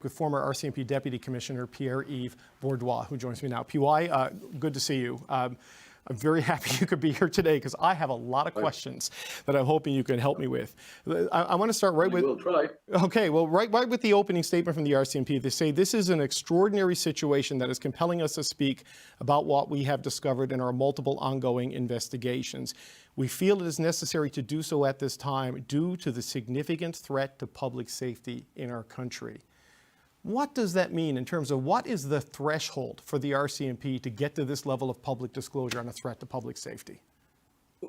with former RCMP Deputy Commissioner Pierre-Yves Bourdois, who joins me now. PY, good to see you. I'm very happy you could be here today because I have a lot of questions that I'm hoping you can help me with. I want to start right with... We'll try. Okay, well, right with the opening statement from the RCMP. They say this is an extraordinary situation that is compelling us to speak about what we have discovered in our multiple ongoing investigations. We feel it is necessary to do so at this time due to the significant threat to public safety in our country. What does that mean in terms of what is the threshold for the RCMP to get to this level of public disclosure on a threat to public safety?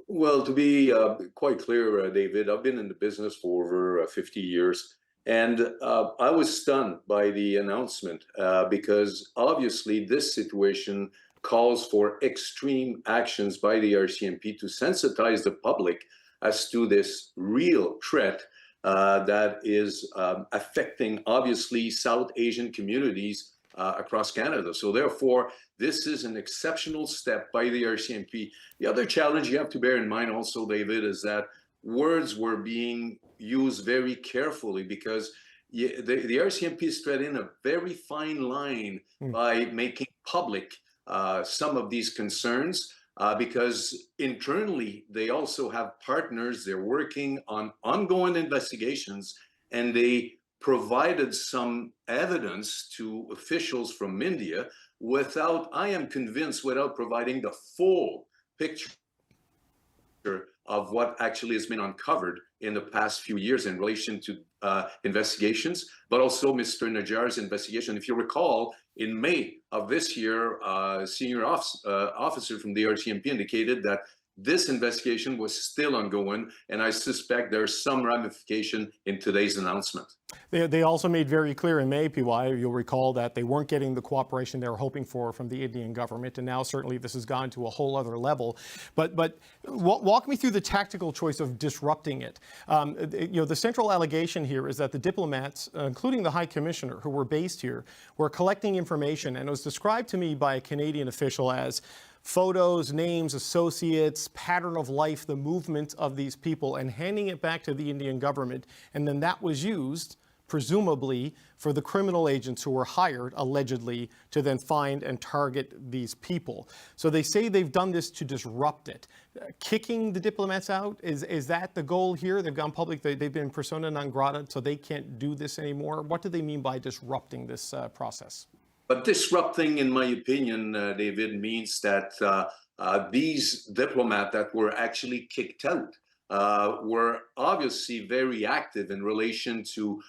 Well, to be quite clear, David, I've been in the business for over 50 years, and I was stunned by the announcement because obviously this situation calls for extreme actions by the RCMP to sensitize the public as to this real threat that is affecting, obviously, South Asian communities across Canada. So therefore, this is an exceptional step by the RCMP. The other challenge you have to bear in mind also, David, is that words were being used very carefully because the RCMP is treading a very fine line by making public some of these concerns. Because internally, they also have partners. They're working on ongoing investigations, and they provided some evidence to officials from India without, I am convinced, without providing the full picture of what actually has been uncovered in the past few years in relation to investigations, but also Mr. Najjar's investigation. If you recall, in May of this year, a senior officer from the RCMP indicated that this investigation was still ongoing, and I suspect there's some ramification in today's announcement. They also made very clear in May, PY, you'll recall that they weren't getting the cooperation they were hoping for from the Indian government, and now certainly this has gone to a whole other level. But walk me through the tactical choice of disrupting it. The central allegation here is that the diplomats, including the High Commissioner, who were based here, were collecting information, and it was described to me by a Canadian official as photos, names, associates, pattern of life, the movement of these people, and handing it back to the Indian government. And then that was used, presumably, for the criminal agents who were hired, allegedly, to then find and target these people. So they say they've done this to disrupt it. Kicking the diplomats out, is that the goal here? They've gone public, they've been persona non grata, so they can't do this anymore. What do they mean by disrupting this process? But disrupting, in my opinion, David, means that these diplomats that were actually kicked out were obviously very active in relation to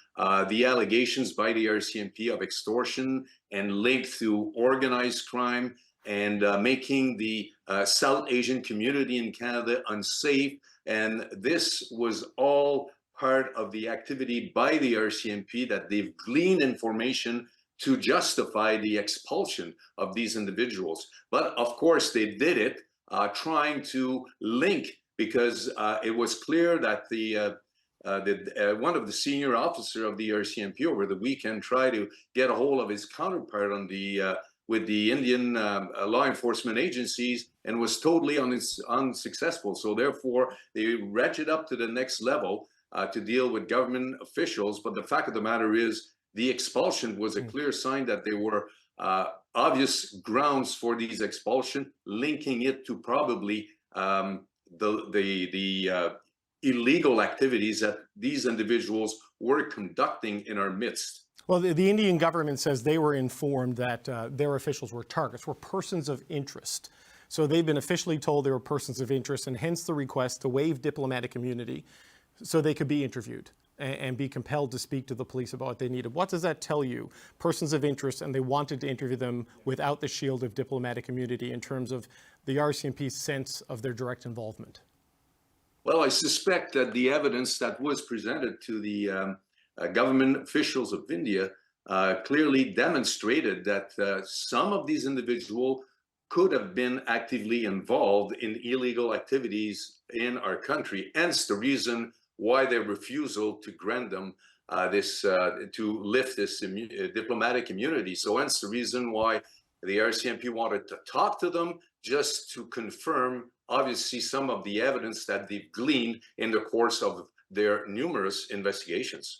the allegations by the RCMP of extortion and linked to organized crime and making the South Asian community in Canada unsafe. And this was all part of the activity by the RCMP that they've gleaned information to justify the expulsion of these individuals. But of course, they did it trying to link, because it was clear that one of the senior officers of the RCMP over the weekend tried to get a hold of his counterpart on with the Indian law enforcement agencies and was totally unsuccessful. So therefore, they ratcheted up to the next level to deal with government officials. But the fact of the matter is, the expulsion was a clear sign that there were obvious grounds for these expulsion, linking it to probably the illegal activities that these individuals were conducting in our midst. Well, the Indian government says they were informed that their officials were targets, were persons of interest. So they've been officially told they were persons of interest, and hence the request to waive diplomatic immunity so they could be interviewed and be compelled to speak to the police about what they needed. What does that tell you? Persons of interest, and they wanted to interview them without the shield of diplomatic immunity in terms of the RCMP's sense of their direct involvement. Well, I suspect that the evidence that was presented to the government officials of India clearly demonstrated that some of these individuals could have been actively involved in illegal activities in our country, hence the reason why their refusal to grant them to lift this diplomatic immunity. So hence the reason why the RCMP wanted to talk to them, just to confirm, obviously, some of the evidence that they've gleaned in the course of their numerous investigations.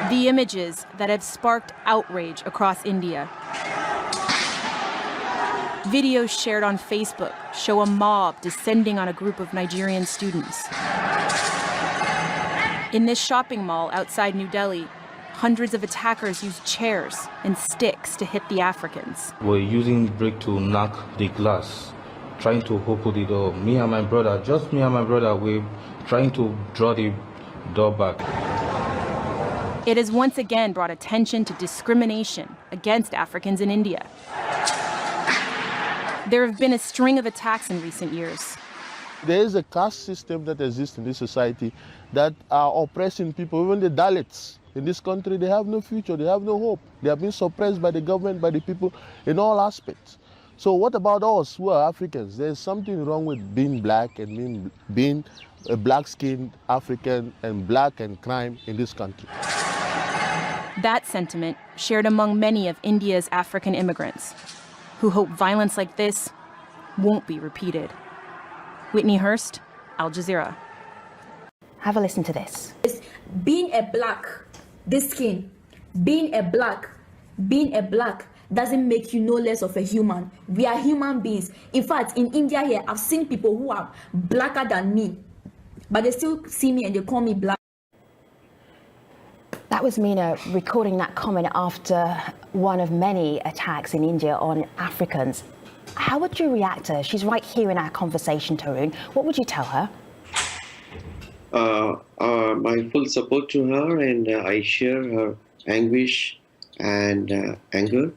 The images that have sparked outrage across India. Videos shared on Facebook show a mob descending on a group of Nigerian students. In this shopping mall outside New Delhi, hundreds of attackers used chairs and sticks to hit the Africans. We're using brick to knock the glass, trying to open the door. Me and my brother, just me and my brother, we're trying to draw the door back. It has once again brought attention to discrimination against Africans in India. There have been a string of attacks in recent years. There is a caste system that exists in this society that are oppressing people, even the Dalits. In this country, they have no future, they have no hope. They have been suppressed by the government, by the people, in all aspects. So what about us who are Africans? There's something wrong with being black and being a black-skinned African and black and crime in this country. That sentiment shared among many of India's African immigrants, who hope violence like this won't be repeated. Whitney Hurst, Al Jazeera. Have a listen to this. Being a black, this skin, being a black doesn't make you no less of a human. We are human beings. In fact, in India here, I've seen people who are blacker than me, but they still see me and they call me black. That was Meena recording that comment after one of many attacks in India on Africans. How would you react to her? She's right here in our conversation, Tarun. What would you tell her? My full support to her, and I share her anguish and anger.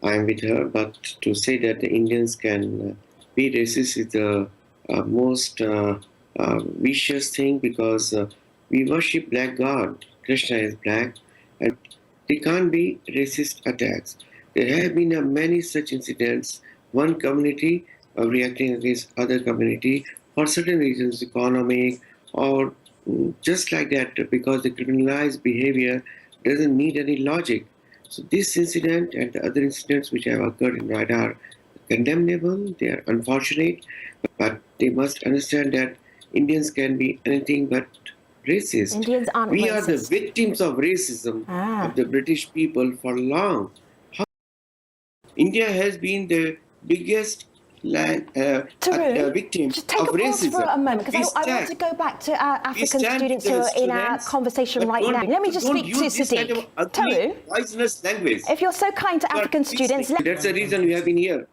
I'm with her, but to say that the Indians can be racist is the most vicious thing, because we worship black God. Krishna is black, and there can't be racist attacks. There have been many such incidents. One community reacting against other community for certain reasons, economic or just like that, because the criminalized behavior doesn't need any logic. So this incident and the other incidents which have occurred in Noida are condemnable, they are unfortunate, but they must understand that Indians can be anything but racist. Indians aren't we racist. are the victims of racism of the British people for long. India has been the biggest victim just take of a pause racism. for a moment, because I want to go back to our African students who are in our conversation right now. Let me just speak to Sadiq. Tarun, poisonous language. if you're so kind to African students, That's the reason we have been here.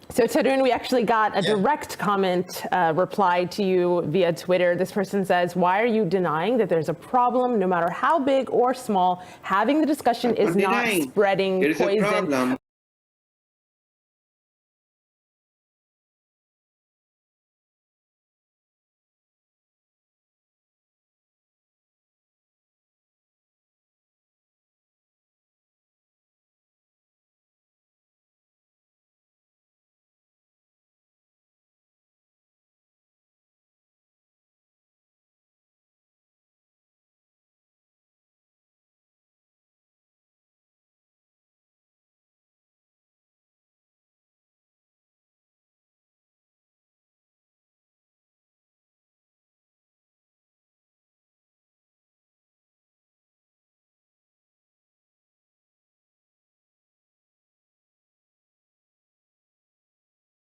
So Tarun, we actually got a direct comment reply to you via Twitter. This person says, why are you denying that there's a problem, no matter how big or small? Having the discussion is not spreading there is poison. A problem.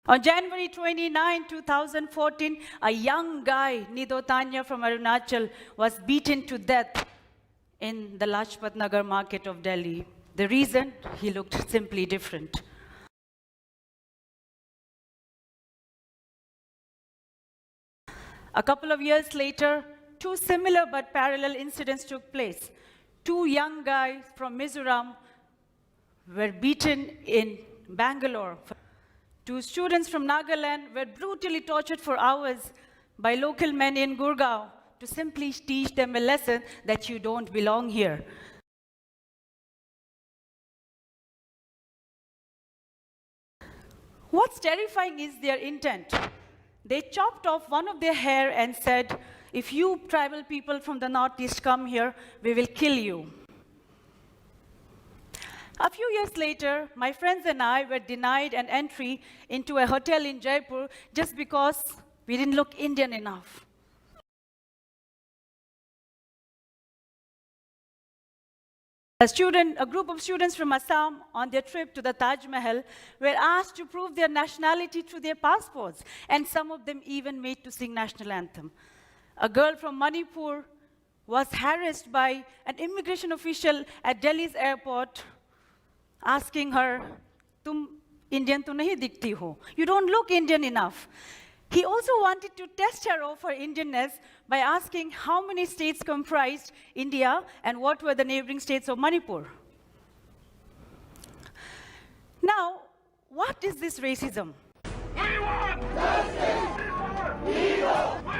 On January 29, 2014, a young guy, Nido Tanya from Arunachal, was beaten to death in the Lajpat Nagar market of Delhi. The reason? He looked simply different. A couple of years later, two similar but parallel incidents took place. Two young guys from Mizoram were beaten in Bangalore. Two students from Nagaland were brutally tortured for hours by local men in Gurgaon to simply teach them a lesson that you don't belong here. What's terrifying is their intent. They chopped off one of their hair and said, if you tribal people from the Northeast come here, we will kill you. A few years later, my friends and I were denied an entry into a hotel in Jaipur just because we didn't look Indian enough. A group of students from Assam on their trip to the Taj Mahal were asked to prove their nationality through their passports, and some of them even made to sing national anthem. A girl from Manipur was harassed by an immigration official at Delhi's airport, asking her, "Tum Indian to nahi dikhti ho. You don't look Indian enough." He also wanted to test her of her Indianness by asking how many states comprised India and what were the neighboring states of Manipur. Now, what is this racism? We want justice! We want